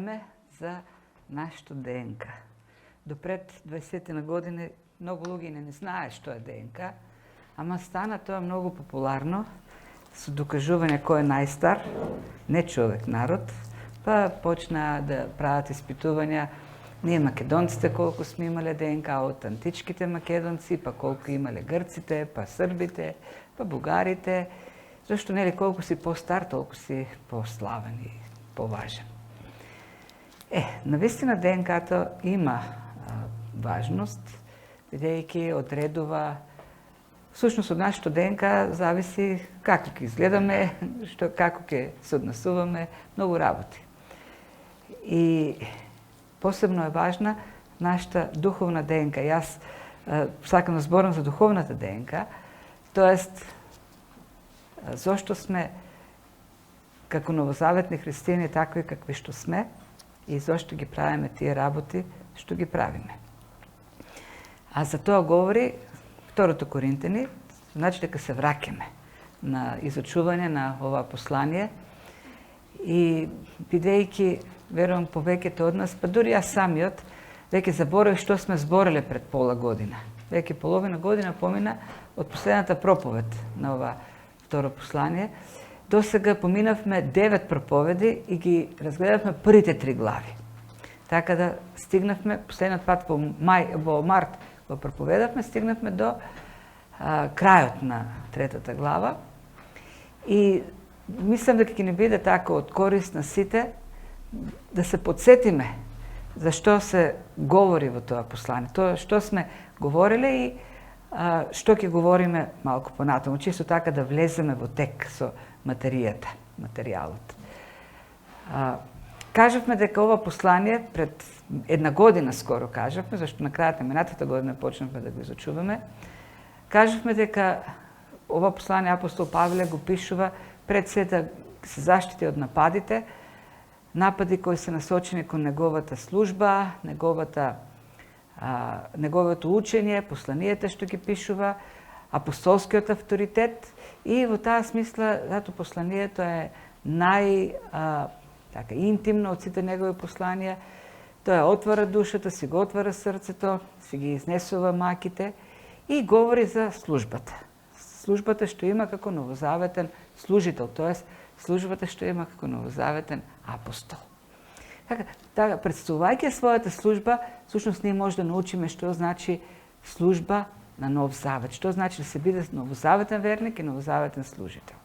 време за нашето ДНК. Допред 20 на години много луѓе не знаеш што е ДНК, ама стана тоа многу популарно со докажување кој е најстар, не човек, народ, па почнаа да прават испитувања ние македонците колку сме имале ДНК од античките македонци, па колку имале грците, па србите, па бугарите, зашто нели колку си по-стар, толку си по-славен и поважен. Навистина ДНК-то има важност, бидејќи одредува, всушност од нашето ДНК зависи како ќе изгледаме, како ќе се однесуваме, многу работи. И посебно е важна нашата духовна ДНК. Јас сакам да зборам за духовната ДНК, тоест зошто сме како новозаветни христијани такви какви што сме и зошто ги правиме тие работи што ги правиме. А за тоа говори второто Коринтени, значи дека се враќаме на изучување на ова послание и бидејќи верувам повеќето од нас, па дури јас самиот, веќе заборавив што сме збореле пред пола година. Веќе половина година помина од последната проповед на ова второ послание. До сега поминавме 9 проповеди и ги разгледавме првите 3 глави. Така да стигнавме, последниот пат во март го проповедавме, стигнавме до крајот на третата глава. И мислам дека ќе ни биде така од корист на сите да се подсетиме за што се говори во тоа послание, тоа што сме говориле и што ќе говориме малку понатаму, чисто така да влеземе во тек со материјалот. Кажавме дека ова послание пред една година скоро кажавме, зашто на крајот на минатата година почнавме да го изучуваме. Кажавме дека ова послание апостол Павле го пишува пред се да се заштити од нападите, напади кои се насочени кон неговата служба, неговото учење, посланијата што ги пишува, апостолскиот авторитет и во таа смисла зато посланието е така интимно од сите негови посланија. Тоа отвара душата, си го отвара срцето, си ги изнесува маките и говори за службата. Службата што има како новозаветен служител, тоест службата што има како новозаветен апостол. Така, представувајќи својата служба, всушност ние може да научиме што значи служба на нов завет, што значи да се биде новозаветен верник и новозаветен служител.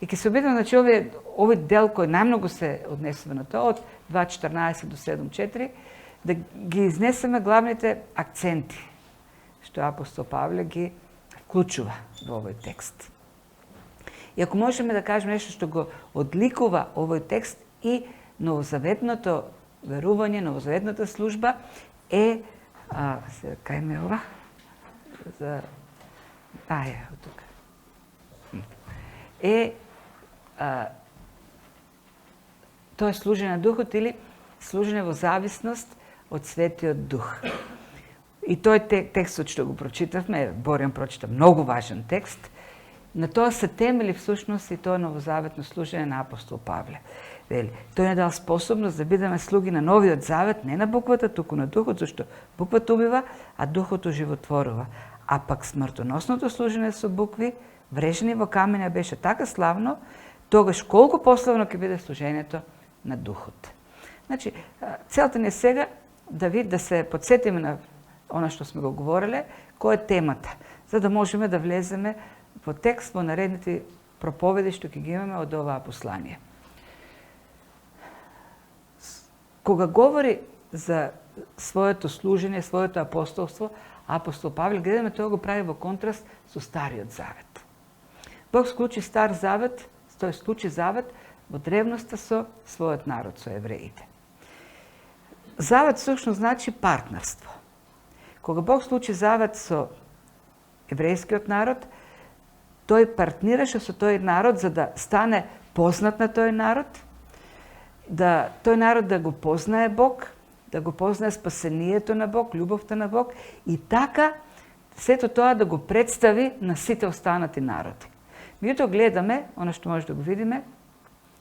И ќе се обидам, значи, овој дел кој најмногу се однесува на тоа, од 2.14 до 7.4, да ги изнесеме главните акценти, што апостол Павле ги вклучува во овој текст. И ако можеме да кажеме нешто што го одликува овој текст и новозаветното верување, новозаветната служба е, кај ме ова? Од тука. Тоа е служење на духот или служење во зависност од Светиот Дух. И тој текстот што го прочитавме, Борјан прочита многу важен текст, на тоа се темели всушност и тоа новозаветно служење на апостол Павле. Тој не дал способност да бидеме слуги на новиот завет, не на буквата, туку на духот, зашто буквата убива, а духот оживотворува. А пак смртоносното служење со букви, врежени во камења, беше така славно, тогаш колку пославно ќе биде служењето на духот. Значи, целта ни е сега да се подсетиме на она што сме го говореле, која е темата, за да можеме да влеземе во текст, во наредните проповеди што ќе ги имаме од оваа послание. Кога говори за своето служење, своето апостолство, апостол Павле, гледаме тоа го прави во контраст со Стариот Завет. Бог склучи Стар Завет, тој склучи Завет во древноста со својот народ, со евреите. Завет всушност значи партнерство. Кога Бог склучи Завет со еврејскиот народ, тој партнираше со тој народ за да стане познат на тој народ, да тој народ да го познае Бог, да го познае спасението на Бог, љубовта на Бог и така сето тоа да го представи на сите останати народи. Меѓутоа гледаме, она што може да го видиме,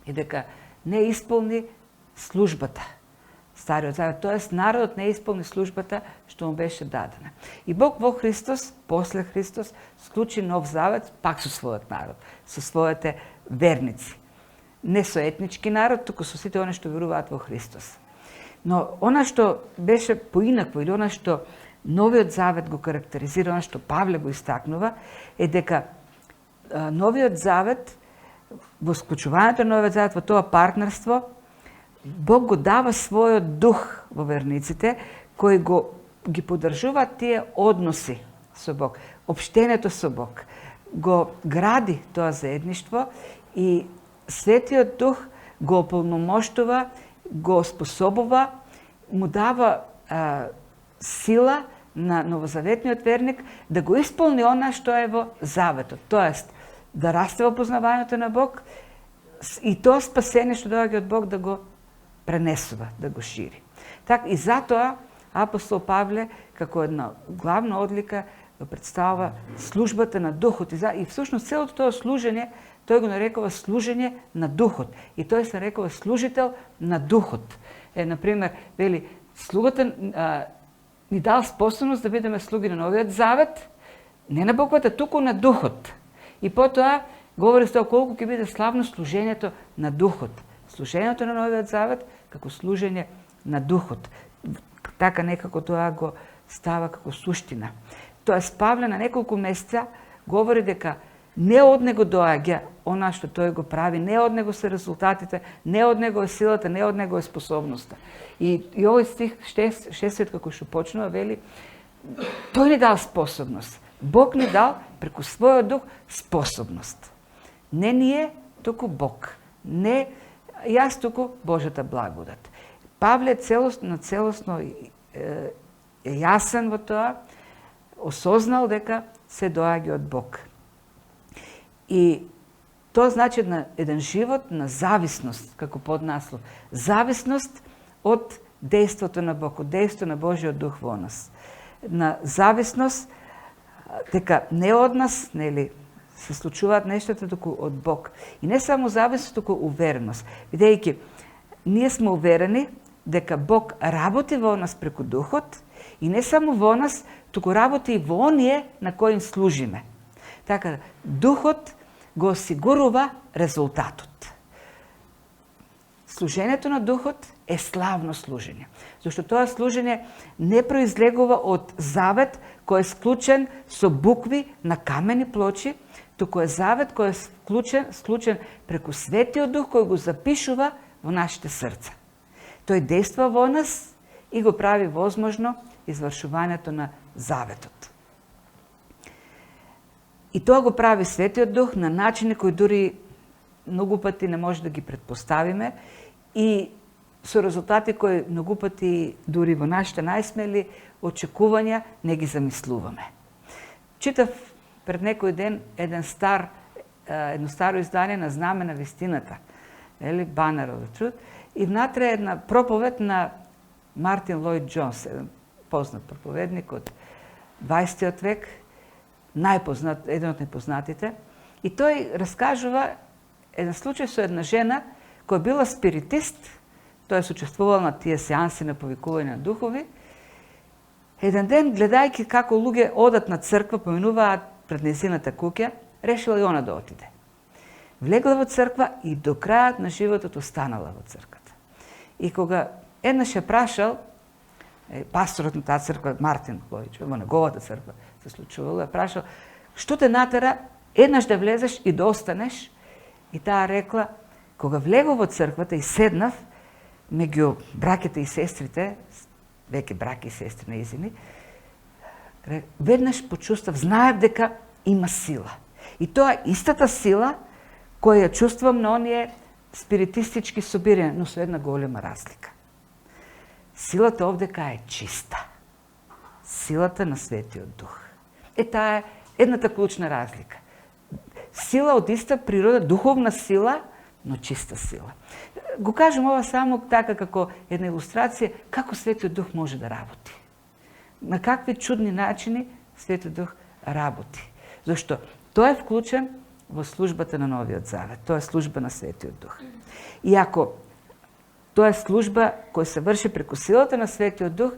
и дека не исполни службата Стариот завет. Тоест, народот не исполни службата што му беше дадена. И Бог во Христос, после Христос, склучи нов завет пак со својот народ, со своите верници. Не со етнички народ, туку со сите оние што веруваат во Христос. Но она што беше поинакво, или она што новиот завет го карактеризира, она што Павле го истакнува, е дека новиот завет, во склучувањето на новиот завет, во тоа партнерство, Бог го дава својот дух во верниците, кои ги поддржуваат тие односи со Бог, општението со Бог. Го гради тоа заедништво и Светиот Дух го ополномоштува, го способува, му дава сила на новозаветниот верник да го исполни она што е во заветот. Тоест, да расте во познавањето на Бог и тоа спасение што доаѓа од Бог да го пренесува, да го шири. Так и затоа апостол Павле како една главна одлика го представува службата на духот и всушност целото тоа служење тој го нарекува служење на духот и тој се нарекува служител на духот. Например, вели слугата ни дал способност да бидеме слуги на новиот завет, не на буквата, туку на духот. И потоа говори за тоа колку ќе биде славно служењето на духот. Служењето на новиот завет како служење на духот. Така некако тоа го става како суштина. Тоест Павле на неколку месеца говори дека не од него доаѓа она што тој го прави, не од него се резултатите, не од него е силата, не од него е способноста. И овој стих 6 како што почнува вели тој ни дал способност. Бог ни дал преку својот дух способност. Не ние, туку Бог. Не јас, туку Божјата благодат. Павле целосно е јасен во тоа, осознал дека се доаѓа од Бог. И тоа значи на еден живот на зависност, како поднаслов. Зависност од дејството на Бог, од дејството на Божјиот дух во нас. На зависност дека не од нас, нели, се случуваат нештата, туку од Бог. И не само зависност, туку увереност. Бидејќи ние сме уверени дека Бог работи во нас преку духот и не само во нас, туку работи и во оние на кои им служиме. Така, духот го осигурува резултатот. Служењето на духот е славно служење, зашто тоа служење не произлегува од завет кој е склучен со букви на камени плочи, туку е завет кој е склучен преку Светиот Дух кој го запишува во нашите срца. Тој действа во нас и го прави возможно извршувањето на заветот. И тоа го прави Светиот Дух на начини кои дури многу пати не може да ги предпоставиме и со резултати кои многу пати дури во нашите најсмели очекувања не ги замислуваме. Читав пред некој ден едно старо издание на Знаме на вистината, Банеров труд, и внатре една проповед на Мартин Лојд Џонс, еден познат проповедник од 20 век, еден од најпознатите, и тој раскажува еден случај со една жена која била спиритист, тој се учествувал на тие сеанси на повикување на духови. Еден ден, гледајќи како луѓе одат на црква, поминуваат пред нејзината куќа, решила и она да отиде. Влегла во црква и до крајот на животот останала во црквата. И кога еднаш ја прашал, пасторот на таа црква, Мартин Лојд, во неговата црква се случувало, ја прашал, што те натера еднаш да влезеш и да останеш? И таа рекла, кога влегов во црквата и седнав меѓу браќите и сестрите, веќе браќи и сестри нејзини, веднаш почувствав, знаев дека има сила. И тоа истата сила која ја чувствувам на оние спиритистички собирања, но со една голема разлика. Силата овдека е чиста. Силата на Светиот Дух. Таа е едната клучна разлика. Сила од иста природа, духовна сила, но чиста сила. Го кажем ова само така како една илустрација како Светиот Дух може да работи. На какви чудни начини Светиот Дух работи. Зашто тој е вклучен во службата на Новиот Завет. Тоа е служба на Светиот Дух. И ако Тоа е служба која се врши преку силата на Светиот Дух.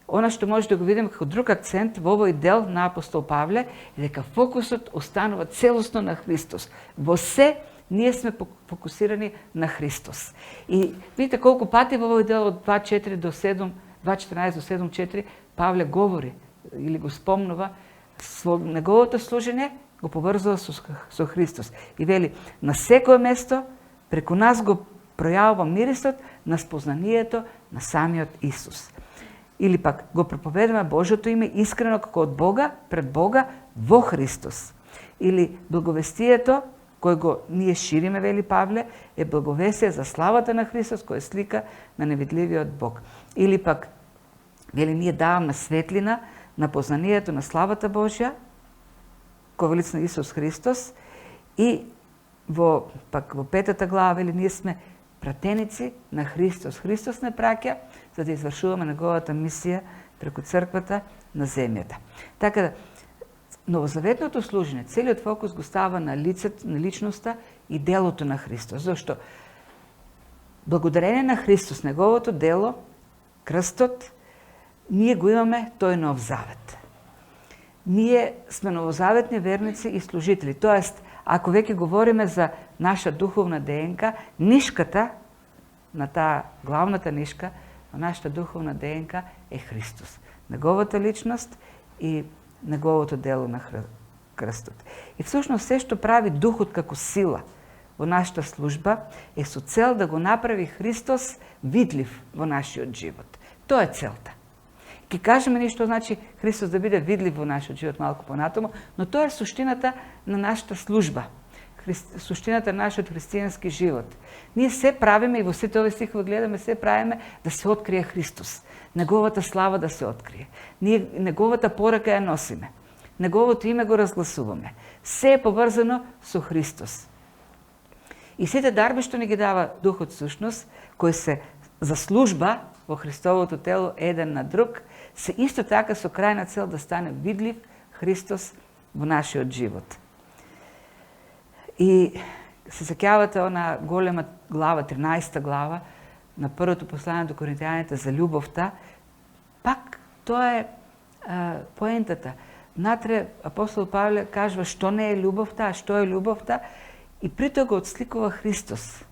Она што може да го видиме како друг акцент во овој дел на апостол Павле е дека фокусот останува целосно на Христос. Во се ние сме фокусирани на Христос. И видите колку пати во овој дел од 2.4 до 7, 2.14 до 7.4 Павле говори или го спомнува со неговото служење, го поврзува со Христос. И вели, на секое место преку нас го пројавува мирисот на спознанието на самиот Исус. Или пак го проповедаме Божјото име искрено како од Бога, пред Бога, во Христос. Или благовестието кој го ние шириме, вели Павле, е благовестие за славата на Христос, кој е слика на невидливиот Бог. Или пак, вели, ние даваме светлина на познанието на славата Божја, кој во лице на Исус Христос, и во 5 глава, вели, ние сме пратеници на Христос. Христос не праќа за да извршуваме неговата мисија преку црквата на земјата. Така да, новозаветното служење, целиот фокус го става на лицето, на личноста и делото на Христос. Зашто благодарение на Христос, неговото дело, крстот, ние го имаме тој нов завет. Ние сме новозаветни верници и служители. Тоест, ако веќе говориме за наша духовна ДНК, нишката на таа главната нишка на нашата духовна ДНК е Христос. Неговата личност и неговото дело на крстот. И всушност се што прави Духот како сила во нашата служба е со цел да го направи Христос видлив во нашиот живот. Тоа е целта. Ке кажеме нешто значи Христос да биде видлив во нашиот живот малку понатаму, но тоа е суштината на нашата служба. Суштината на нашиот христијански живот. Ние се правиме и во сите овие стихови гледаме, се правиме да се открие Христос. Неговата слава да се открие. Ние неговата порака ја носиме. Неговото име го разгласуваме. Се е поврзано со Христос. И сите дарби што ни ги дава Духот сушност, кои се за служба во Христовото тело еден на друг, се исто така со крајна цел да стане видлив Христос во нашиот живот. И се сеќавате она голема глава, 13 глава, на првото послание до Коринтијаните за љубовта, пак тоа е поентата. Натре апостол Павле кажува што не е љубовта, а што е љубовта, и притоа го отсликува Христос.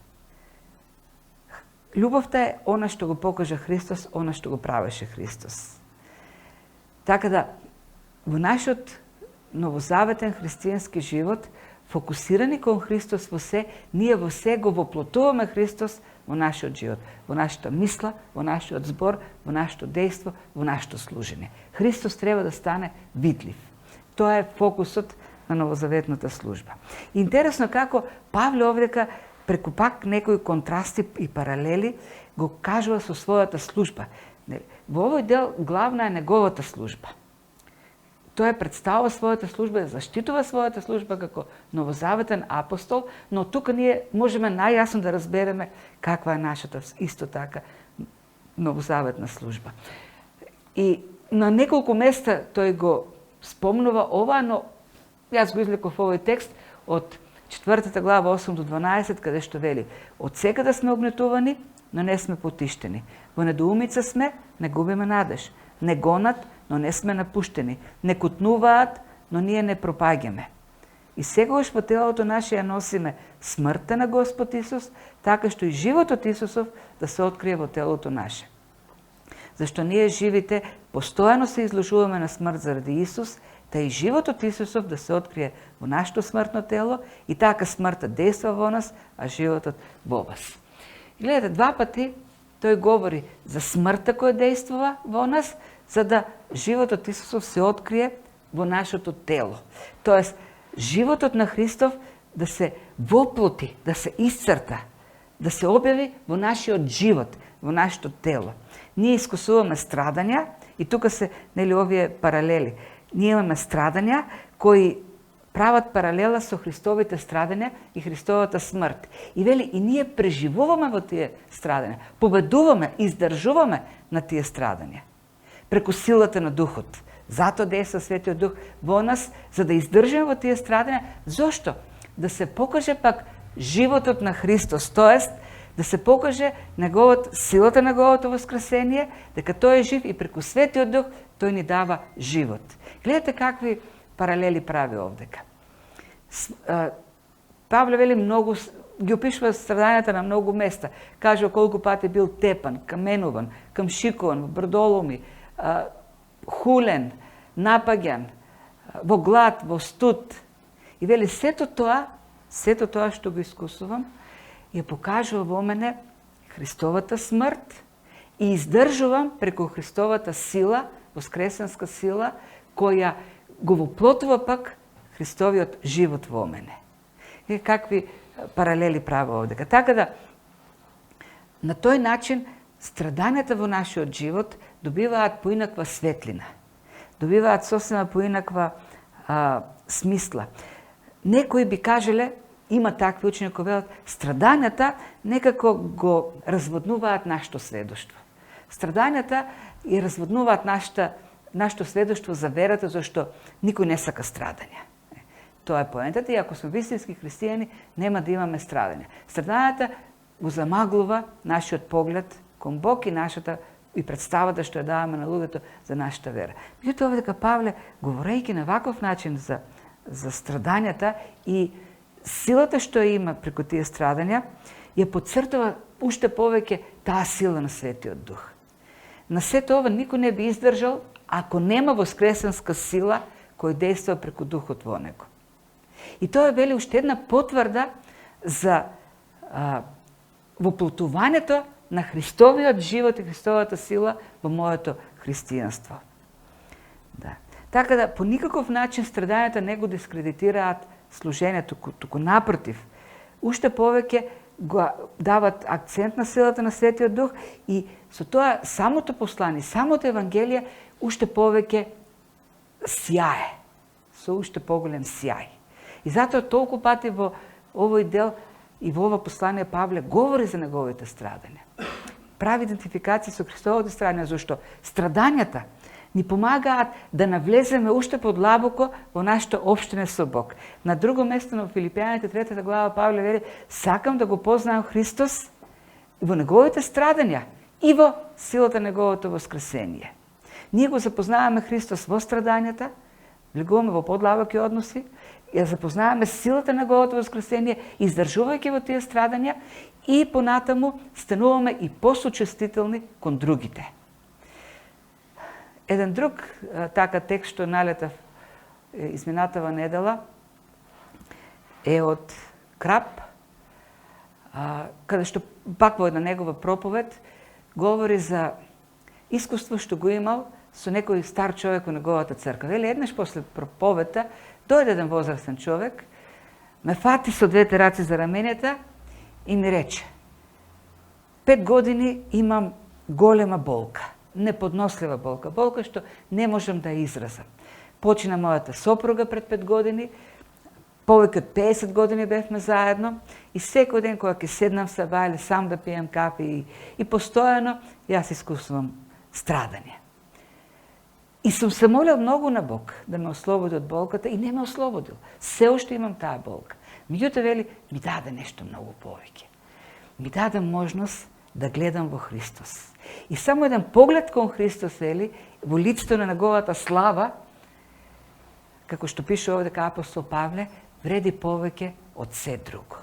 Љубовта е она што го покажа Христос, она што го правеше Христос. Така да, во нашиот новозаветен христијански живот, фокусирани кон Христос во се, ние во се го воплотуваме Христос во нашиот живот, во нашата мисла, во нашиот збор, во нашето дејство, во нашето служење. Христос треба да стане видлив. Тоа е фокусот на новозаветната служба. Интересно како Павле овдека преку пак некои контрасти и паралели го кажува со својата служба. Во овој дел главна е неговата служба. Тој представува својата служба, заштитува својата служба како новозаветен апостол, но тука ние можеме најјасно да разбереме каква е нашата исто така новозаветна служба. И на неколку места тој го спомнува ова, но јас го извлеков овој текст од 4 глава 8 до 12, каде што вели: од секада сме огнетувани, но не сме потиштени. Во недоумица сме, не губиме надеж. Не гонат, но не сме напуштени. Не кутнуваат, но ние не пропаѓаме. И секогаш во телото наше ја носиме смртта на Господ Исус, така што и животот Исусов да се открие во телото наше. Зашто ние живите постојано се изложуваме на смрт заради Исус, та и животот Исусов да се открие во нашето смртно тело, и така смртта дејства во нас, а животот во вас. И гледате, два пати тој говори за смртта која дејствува во нас, за да животот Исусов се открие во нашето тело. Тоест, животот на Христов да се воплоти, да се исцрта, да се објави во нашиот живот, во нашето тело. Ние искусуваме страдања, и тука се нели овие паралели. Ние имаме страдања кои прават паралела со Христовите страдања и Христовата смрт. И вели, и ние преживуваме во тие страдања, победуваме, издржуваме на тие страдања преку силата на Духот. Затоа дејства Светиот Дух во нас, за да издржиме во тие страдања. Зошто? Да се покаже пак животот на Христос, тоест Да се покаже силата на неговото воскресение, дека тој е жив и преку Светиот Дух тој ни дава живот. Гледате какви паралели прави овдека. Павле вели многу, ги опишува страдањата на многу места. Кажува колку пати бил тепан, каменуван, камшикуван, во брдоломи, хулен, напаѓан, во глад, во студ. И вели сето тоа што го искусувам, ја покажува во мене Христовата смрт и издржувам преку Христовата сила, воскресенска сила, која го воплотува пак Христовиот живот во мене. И какви паралели прави овдека. Така да, на тој начин, страдањата во нашиот живот добиваат поинаква светлина. Добиваат сосема поинаква смисла. Некои би кажеле, има такви учени кои велат, страдањата некако го разводнуваат нашето сведоштво. Страдањата и разводнуваат нашето сведоштво за верата, зашто никој не сака страдања. Тоа е поентата и ако сме вистински христијани, нема да имаме страдања. Страдањата го замаглува нашиот поглед кон Бог и и представата што ја даваме на луѓето за нашата вера. Меѓутоа овде дека Павле, говорејќи на ваков начин за страдањата и силата што има преку тие страдања, ја потцртува уште повеќе таа сила на Светиот Дух. На сето ова никој не би издржал ако нема воскресенска сила која дејства преку Духот во него. И тоа вели уште една потврда за воплотувањето на Христовиот живот и Христовата сила во моето христијанство. Да. Така да, по никаков начин страдањата не го дискредитираат служењето, туку напротив, уште повеќе го дават акцент на силата на Светиот Дух и со тоа самото послание, самото Евангелие уште повеќе сјае, со уште поголем сјај. И затоа толку пати во овој дел и во ова послание Павле говори за неговите страдања. Прави идентификација со Христовите страдања, зашто страдањата ни помагаат да навлеземе уште подлабоко во нашето општење со Бог. На друго место на Филипјаните 3 глава Павле вели: сакам да го познаам Христос во неговите страдања и во силата на неговото воскресение. Ние го запознаваме Христос во страдањата, влегуваме во подлабоки односи, ја запознаваме силата на неговото воскресение, издржувајќи во тие страдања и понатаму стануваме и посочувствителни кон другите. Еден друг така текст што налетав изминатава недела е од Крап, каде што пак во една негова проповед говори за искуство што го имал со некој стар човек во неговата црква. Вели, еднаш после проповедта дојде еден возрастен човек, ме фати со двете раци за раменета и ми рече: 5 години имам голема болка, неподнослива болка, болка што не можам да изразам. Почина мојата сопруга пред 5 години, повеќе од 50 години бевме заедно и секој ден кога ќе седнам се или сам да пием кафе и постојано јас искусувам страдање. И сум се молел многу на Бог да ме ослободи од болката и не ме ослободил. Се уште имам таа болка. Меѓутоа вели, ми даде нешто многу повеќе. Ми даде можност да гледам во Христос. И само еден поглед кон Христос, вели, во лицето на неговата слава, како што пише овде дека апостол Павле, вреди повеќе од се друго.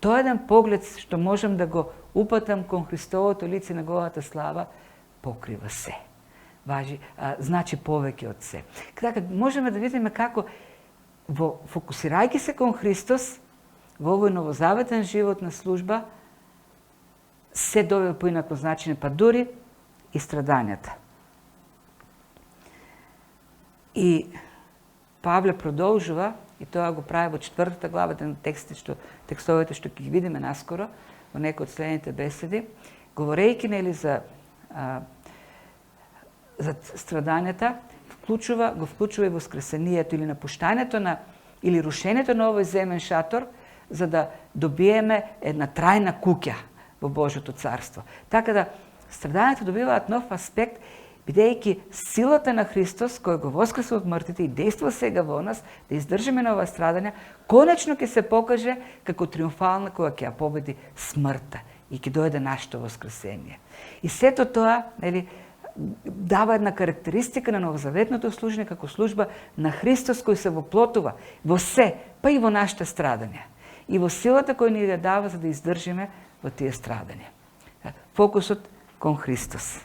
Тоа е еден поглед што можам да го упатам кон Христовото лице на неговата слава, покрива се. Значи повеќе од се. Така можеме да видиме како фокусирајќи се кон Христос во овој новозаветен живот на служба се добива поинакво значење, па дури и страдањата. И Павле продолжува, и тоа го прави во 4 глава, на текстовите што ќе ги видиме наскоро во некои од следните беседи, говорејќи нели за страдањата, го вклучува и воскресението или напуштањето или рушењето на овој земен шатор, за да добиеме една трајна куќа во Божјото царство. Така да страдањата добиваат нов аспект, бидејќи силата на Христос, кој го воскресува од мртвите и дејства сега во нас, да издржиме на оваа страдања, конечно ќе се покаже како триумфална која ќе ја победи смртта и ќе дојде нашето воскресение. И сето тоа, нели, дава една карактеристика на новозаветното служење како служба на Христос кој се воплотува во се, па и во нашите страдања. И во силата која ни ја дава за да издржиме во тие страдања. Фокусот кон Христос.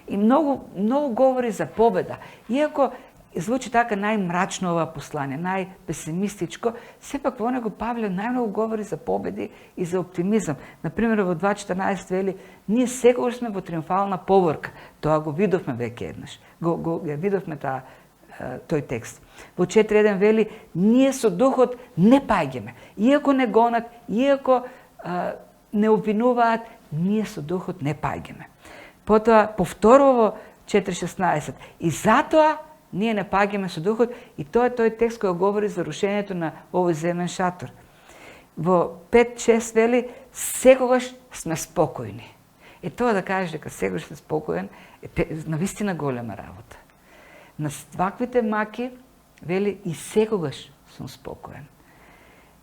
И многу говори за победа. Иако звучи така најмрачно ова послание, најпесимистичко, сепак во него Павле најмногу говори за победи и за оптимизам. Например, во 2.14 вели: ние секогаш сме во триумфална поворка. Тоа го видовме веќе еднаш. Го видовме тој текст. Во 4.1 вели: ние со духот не паѓаме. Иако не гонат, иако не обвинуваат, ние со духот не паѓаме. Потоа повторува во 4.16: и затоа ние не паѓаме со духот, и тоа е тој текст кој говори за рушењето на овој земен шатор. Во 5.6 вели: секогаш сме спокојни. Тоа да кажеш дека секогаш сме спокоен е навистина голема работа. На ваквите маки вели: и секогаш сум спокоен.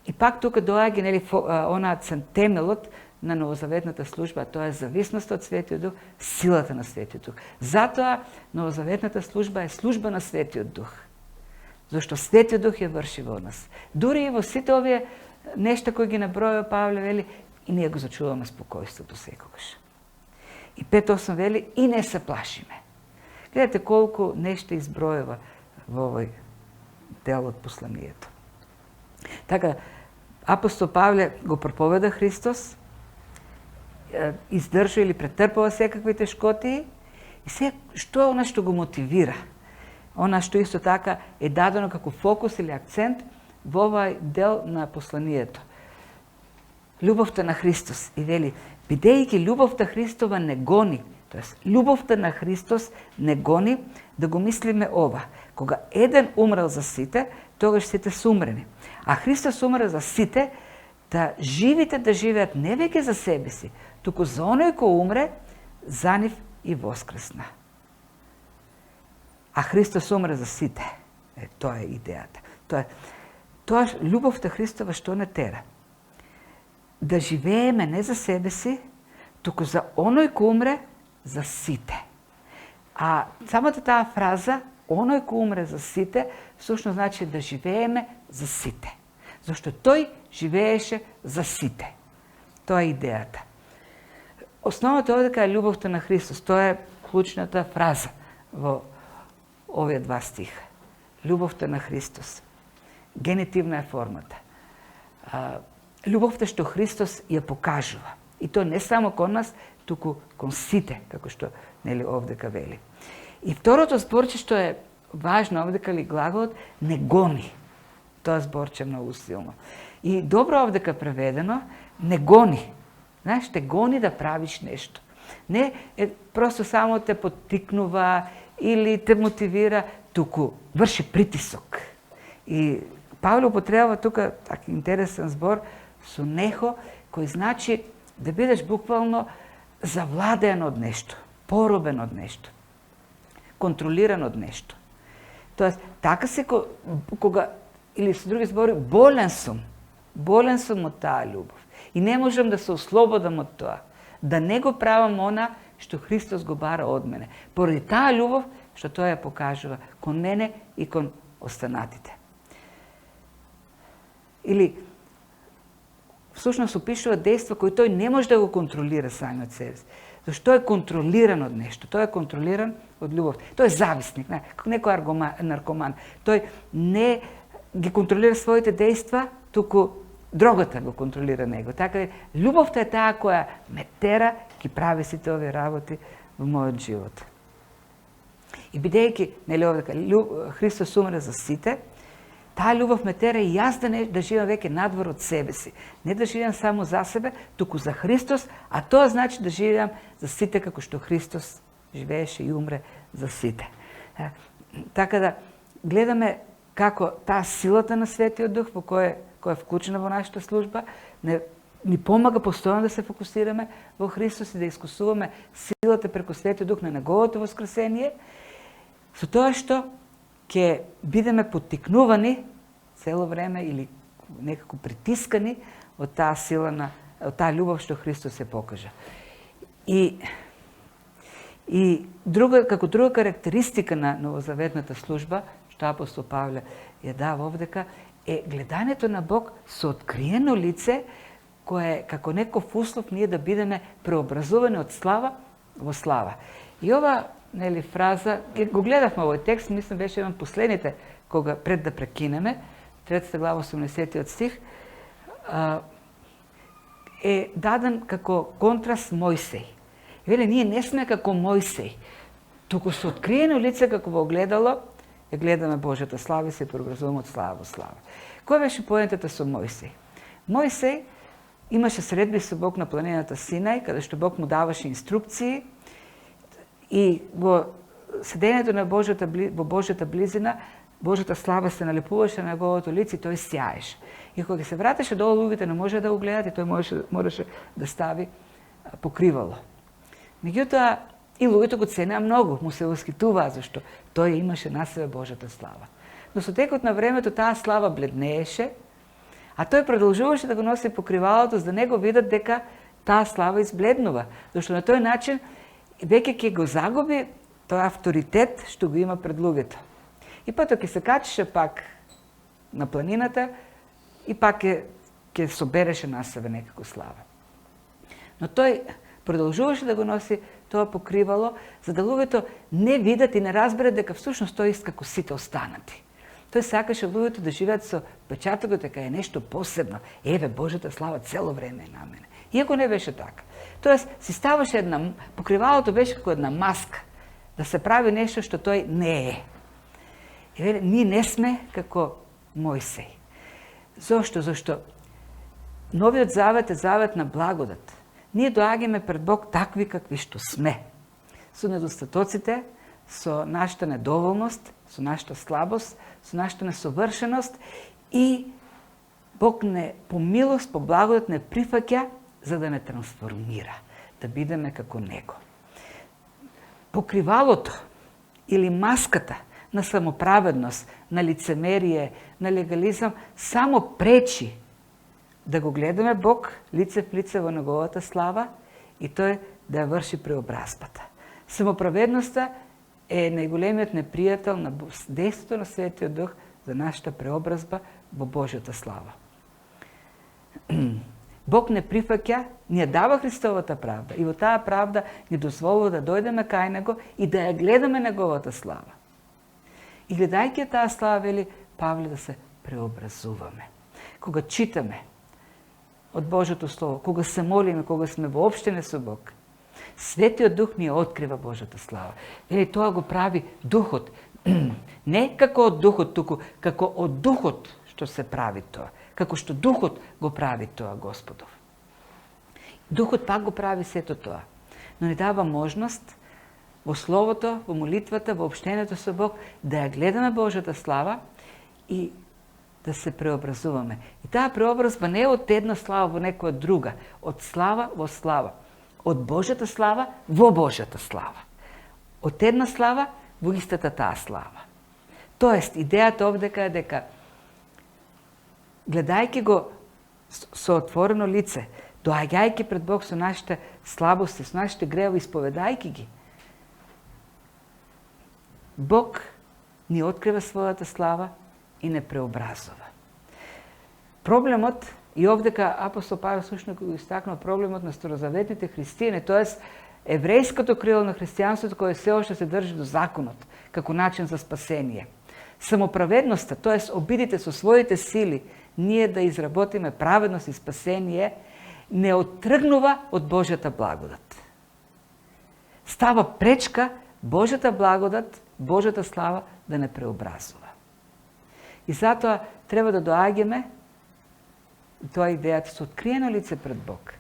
И пак тука доаѓа, нели, она темелот на новозаветната служба, тоа е зависноста од Светиот Дух, силата на Светиот Дух. Затоа новозаветната служба е служба на Светиот Дух. Зашто Светиот Дух ја врши во нас. Дури и во сите овие нешта кои ги набројува Павле, вели: и ние го зачуваме спокојството секогаш. И 5.8 вели: и не се плашиме. Гледате колку нешта избројува во овој дел од посланието. Така, апостол Павле го проповеда Христос, издржува или претрпува секакви тешкоти, и се што е она што го мотивира? Она што исто така е дадено како фокус или акцент во овој дел на посланието. Љубовта на Христос. И вели: бидејќи љубовта Христова не гони, тоест љубовта на Христос не гони, да го мислиме ова: кога еден умрел за сите, тогаш сите се умрени. А Христос умре за сите, да живите да живеат не веќе за себе си, туку за оној кој умре за нив и воскресна. А Христос умре за сите. Тоа е идејата. Тоа љубовта Христова што не тера? Да живееме не за себе си, туку за оној кој умре за сите. А самата таа фраза, оној кој умре за сите, всушност значи да живееме за сите. Зашто тој живееше за сите. Тоа е идејата. Основата овде е љубовта на Христос. Тоа е клучната фраза во овие два стиха. Љубовта на Христос. Генитивна е формата. Љубовта што Христос ја покажува. И тоа не само кон нас, туку кон сите, како што нели овдека вели. И второто зборче што е важно овдека ли глаголот не гони. Тоа зборче е многу силно. И добро овдека преведено, не гони. Знаеш, те гони да правиш нешто. Не просто само те поттикнува или те мотивира, туку врши притисок. И Павле употребува тука таки интересен збор со нехо, кој значи да бидеш буквално завладеен од нешто, поробен од нешто, контролиран од нешто. Тоест, така се кога, или со други збори, болен сум од таа љубов. И не можам да се ослободам од тоа, да не го правам она што Христос го бара од мене. Поради таа љубов што тоа ја покажува кон мене и кон останатите. Или, всушност опишува дејства кои тој не може да го контролира сами од себе си. Зашто тој е контролиран од нешто, тој е контролиран од љубов. Тој е зависник, како некој наркоман. Тој не ги контролира своите дејства, туку дрогата го контролира него. Така љубовта е таа која ме тера, ги прави сите овие работи во мојот живот. И бидејќи, нели овдека, Христос умре за сите, таа љубов ме тера и јас да живеам веќе надвор од себе си. Не да живеам само за себе, туку за Христос, а тоа значи да живеам за сите како што Христос живееше и умре за сите. Така да гледаме како таа силата на Светиот Дух во која е вклучена во нашата служба, ни помага постојано да се фокусираме во Христос и да искусуваме силата преку Светиот Дух на Неговото воскресение, со тоа што ќе бидеме поттикнувани цело време или некако притискани од таа сила на таа љубов што Христос се покажа. И како друга карактеристика на новозаветната служба, што апостол Павле ја дава овдека, е гледањето на Бог со откриено лице, кое е како некој услов ние да бидеме преобразувани од слава во слава. И ова фраза, го гледавме овој текст, мислам беше еден последните, кога пред да прекинеме, 3 глава 80 стих, е даден како контраст Мојсей. Веле, ние не сме како Мојсей, туку со откриено лице како во огледало, ја гледаме Божјата слава и се преобразуваме од слава во слава. Која беше поентата со Мојсей? Мојсей имаше средби со Бог на планината Синај, каде што Бог му даваше инструкции и во седењето на во Божјата близина, Божјата слава се налепуваше на неговото лице и тој сјаеше. И кога се вратеше долу, луѓето не може да го гледат и тој можеше да стави покривало. Меѓутоа, и луѓето го ценеа многу, му се восхитуваа зашто тој имаше на себе Божјата слава. Но со текот на времето таа слава бледнееше, а тој продолжуваше да го носи покривалото, за да не го видат дека таа слава избледнува, зашто на тој начин веќе ќе го загуби тој авторитет што го има пред луѓето. И потоа ќе се качеше пак на планината и пак ќе собереше на себе некако слава. Но тој продолжуваше да го носи тоа покривало, за да луѓето не видат и не разберат дека всушност тој иска како сите останати. Тој сакаше луѓето да живеат со печатокот дека е нешто посебно. Еве, Божјата слава цело време е на мене. Иако не беше така. Тоест, си ставаше покривалото беше како една маска, да се прави нешто што тој не е. И веле, ние не сме како Мојсей. Зошто? Зашто Новиот завет е завет на благодат. Ние доаѓаме пред Бог такви какви што сме. Со недостатоците, со нашата недоволност, со нашата слабост, со нашата несовршеност и Бог не по милост, по благодат не прифаќа за да не трансформира, да бидеме како Него. Покривалото или маската на самоправедност, на лицемерие, на легализам само пречи да го гледаме Бог лице в лице во неговата слава и тој да ја врши преобразбата. Самоправедноста е најголемиот непријател на действото на Светиот Дух за нашата преобразба во Божјата слава. Бог не прифаќа, ни ја дава Христовата правда и во таа правда ни дозволува да дојдеме кај Него и да ја гледаме неговата слава. И гледајќи таа слава, вели Павле, да се преобразуваме. Кога читаме од Божјото Слово, кога се молиме, кога сме во општење со Бог, Светиот Дух ни открива Божјата слава. Вели, тоа го прави Духот. Не како од Духот, туку како од Духот што се прави тоа. Како што Духот го прави тоа, Господов. Духот пак го прави сето тоа. Но ни дава можност во Словото, во молитвата, во општењето со Бог, да ја гледаме Божјата слава и да се преобразуваме. И таа преобразба не е од една слава во некоја друга, од слава во слава. Од Божјата слава во Божјата слава. Од една слава во истата таа слава. Тоест, идејата овдека е дека, гледајќи го со отворено лице, доаѓајќи пред Бог со нашите слабости, со нашите гревови, исповедајќи ги, Бог ни открива својата слава и не преобразува. Проблемот, и овдека апостол Павел сушно го истакнал, проблемот на старозаветните христијани, тоест еврејското крило на христијанството кое се уште се држи до законот како начин за спасение. Самоправедноста, тоест обидите со своите сили ние да изработиме праведност и спасение, не оттргнува од Божјата благодат. Става пречка Божјата благодат, Божјата слава да не преобразува. И затоа треба да доаѓаме, тоа е идејата, со откриено лице пред Бог.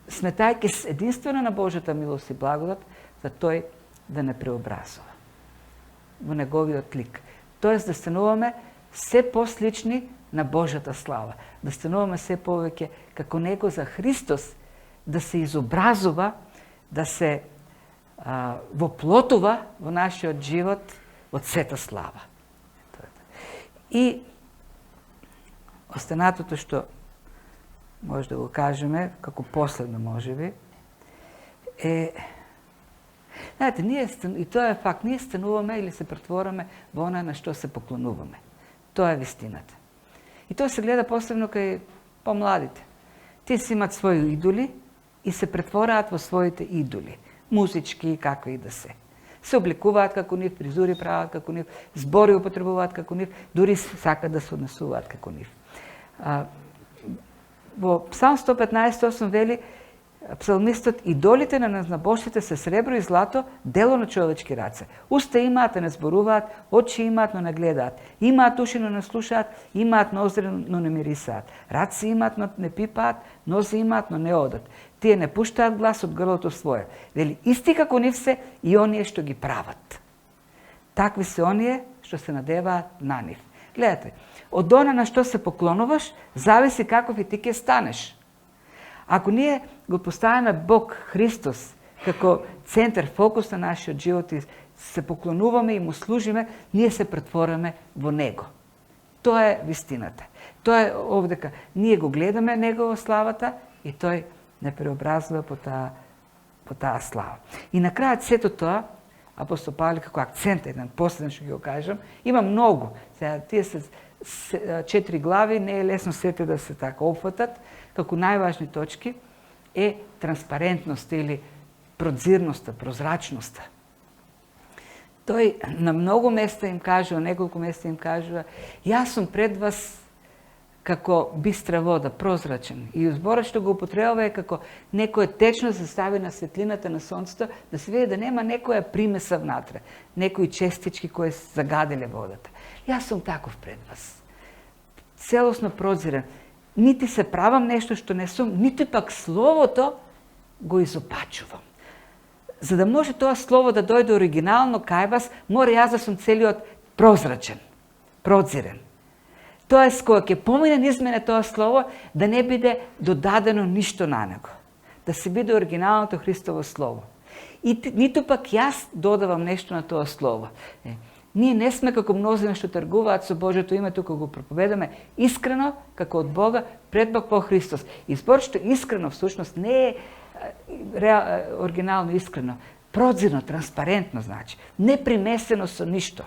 Сметајќи се единствено на Божјата милост и благодат, за тој да не преобразува во неговиот лик. Тоест да стануваме се послични на Божјата слава, да стануваме се повеќе како Него, за Христос, да се изобразува, да се воплотува во нашиот живот од сета слава. И останатото што може да го кажеме, како последно можеби, знаете, и тоа е факт, ние стануваме или се претвораме во она на што се поклонуваме. Тоа е вистината. И тоа се гледа посебно кај помладите. Тие си имат своји идоли и се претвораат во своите идоли. Музички, како и да се. Се обликуваат како нив, фризури прават како нив, збори употребуваат како нив, дури сакат да се однесуваат како нив. Во Псалм 115:8 вели псалмистот: идолите на незнабожците се сребро и злато, дело на човечки раце. Уста имаат, а не зборуваат, очи имаат, но не гледаат. Имаат уши, но не слушаат, имаат ноздри, но не мирисаат. Раце имаат, но не пипаат, нозе имаат, но не одат. Тие не пуштаат глас од грлото свое. Вели, исти како нив се и оние што ги прават. Такви се оние што се надеваат на нив. Гледате, од она на што се поклонуваш, зависи каков и ти ќе станеш. Ако ние го поставяме Бог, Христос, како центар, фокус на нашиот живот и се поклонуваме и му служиме, ние се претвораме во Него. Тоа е вистината. Тоа е овдека. Ние го гледаме Негова славата и Тој не преобразува по таа слава. И на крајот сето тоа, апостол Павле како акцент, еден последен што ќе го кажам, има многу. Сега, тие се 4 глави, не е лесно сете да се така опфатат, како најважни точки е транспарентноста или прозирноста, прозрачноста. Тој на многу места им кажува, неколку места им кажува: јас сум пред вас како бистра вода, прозрачен. И зборот што го употребува е како некоја течност се стави на светлината на сонцето, да се види да нема некоја примеса внатре, некои честички кои загаделе водата. Јас сум таков пред вас. Целосно прозирен. Нити се правам нешто што не сум, нити пак словото го изопачувам. За да може тоа слово да дојде оригинално кај вас, мора јас да сум целиот прозрачен, прозирен. Тоест, кога ќе помине низ мене тоа слово, да не биде додадено ништо на него. Да се биде оригиналното Христово слово. И ниту пак јас додавам нешто на тоа слово. Ние не сме како мнозина што тргуваат со Божјото име, тука го проповедаме искрено, како од Бога, пред Бог по Христос. И збор што искрено, всушност, не е оригинално искрено, прозирно, транспарентно, значи, не примесено со ништо.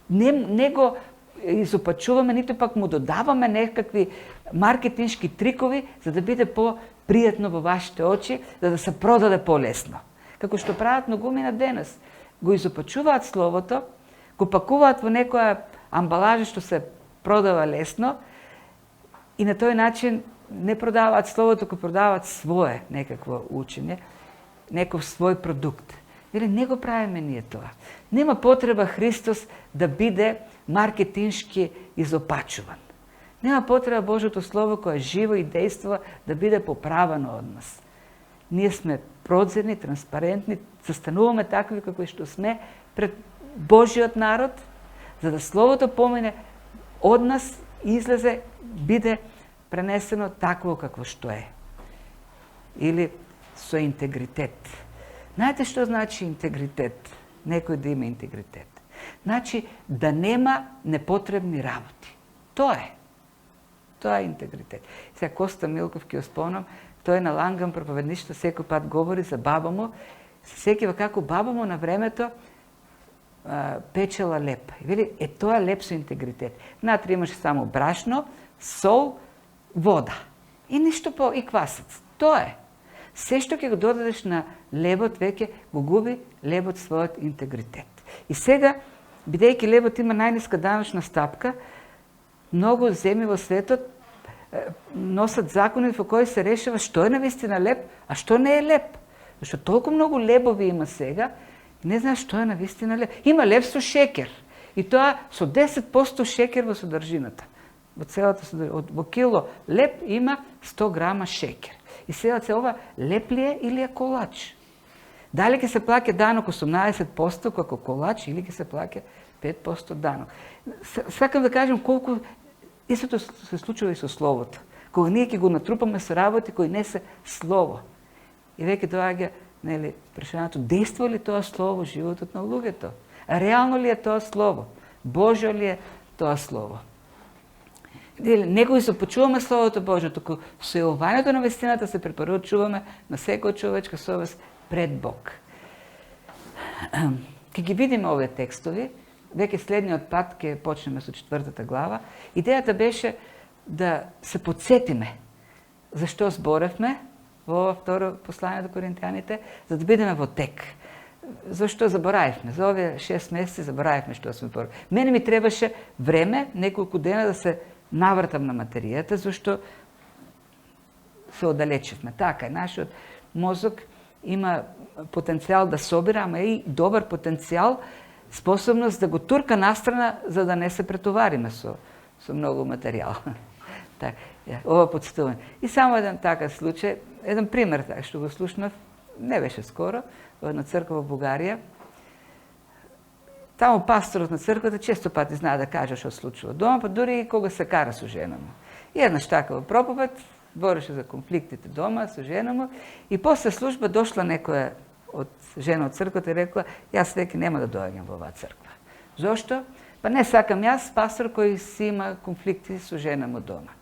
Не го изопачуваме, нито пак му додаваме некакви маркетиншки трикови, за да биде по-пријатно во вашите очи, за да се продаде по-лесно. Како што прават многумина денес. Го изопачуваат словото, го пакуваат во некоја амбалажа што се продава лесно и на тој начин не продаваат словото, го продаваат свое некакво учење, некој свој продукт. Или не го правиме ние тоа. Нема потреба Христос да биде маркетиншки изопачуван. Нема потреба Божјото Слово кое живо и действува да биде поправено од нас. Ние сме прозирни, транспарентни, застануваме такви како што сме пред Божиот народ, за да Словото помине од нас и излезе, биде пренесено такво какво што е. Или со интегритет. Знаете што значи интегритет? Некој да има интегритет. Значи да нема непотребни работи. Тоа е. Тоа е интегритет. Сега Коста Милков ќе спомнам, тој на Ланган проповедничество секој пат говори за баба му, се сеќава како баба му на времето печела леп. И вели, тоа леп со интегритет. Внатре имаше само брашно, сол, вода. И ништо по и квасец. Тоа е. Се што ќе го додадеш на лебот, веќе го губи лебот својот интегритет. И сега, бидејќи лебот има најниска даночна стапка, многу земји во светот носат закони во кои се решава што е навистина леп, а што не е леп. Зашто толку многу лебови има сега, не знаеш што е навистина леп. Има леп со шекер. И тоа со 10% шекер во содржината. Во целата содржина. Во кило леп има 100 грама шекер. И сега ова леп ли е или е колач? Дали ќе се плаќа данок 18% како колач или ќе се плаќа 5% данок? Сакам да кажем колку истото се случува и со словото. Кога ние ќе го натрупаме со работи кои не се слово. И веќе доаѓа, нели, прашањето, действува ли тоа слово животот на луѓето? А реално ли е тоа слово? Божјо ли е тоа слово? некои се почуваме Словото Божие, туку сојувањето на вистината се препорачуваме на секоја човечка совест пред Бог. Ке ги видиме овие текстови, веќе следниот пат ќе почнеме со 4 глава, идејата беше да се подсетиме зашто зборевме во ова второ послание до Коринтијаните, за да бидеме во тек. Зашто заборавивме? За овие 6 месеци заборавивме што сме зборили. Мене ми требаше време, неколку дена да се навртам на материјата, зашто се оддалечивме. Така е, нашиот мозок има потенцијал да собира, ама и добар потенцијал, способност да го турка настрана за да не се претовариме со многу материјал. Так, ова подстуване. И само еден такав случај, еден пример што го слушнав, не беше скоро, во една црква во Бугарија. Таму пасторот на црквата често пати знае да каже што случува дома, па дури и кога се кара со жена му. И еднаш такава проповед, збореше за конфликтите дома со жена му, и после служба дошла некоја од жена од црквата и рекла: јас веќе нема да доаѓам во оваа црква. Зошто? Па не сакам јас пастор кој си има конфликти со жена му дома.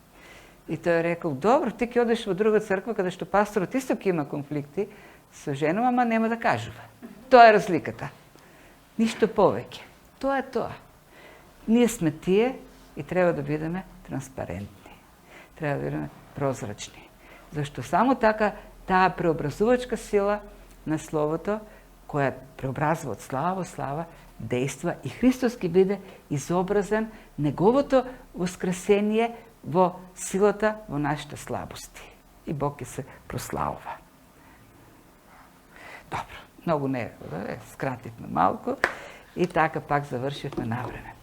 И тој рекол: добро, ти ќе одиш во друга црква каде што пасторот исто ќе има конфликти со жена, ама нема да кажува. Тоа е разликата. Ништо повеќе. Тоа е тоа. Ние сме тие и треба да бидеме транспарентни. Треба да бидеме прозрачни. Зашто само така таа преобразувачка сила на Словото, која преобразува од слава во слава, дејства и Христос ќе биде изобразен неговото воскресение во силата во нашите слабости. И Бог ќе се прославува. Добро, многу не, скративме малку и така пак завршивме на време.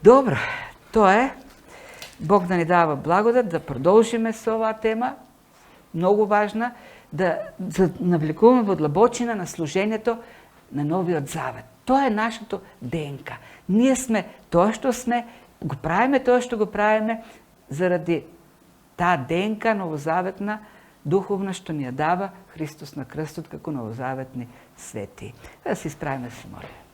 Добро, тоа е. Бог да ни дава благодат да продолжиме со оваа тема, многу важна, да навлекуваме во длабочина на служењето на Новиот Завет. Тоа е нашето ДНК. Ние сме тоа што сме, го правиме тоа што го правиме заради таа ДНК новозаветна, духовна, што ни ја дава Христос на крстот како новозаветни свети. Да се исправиме, се молиме.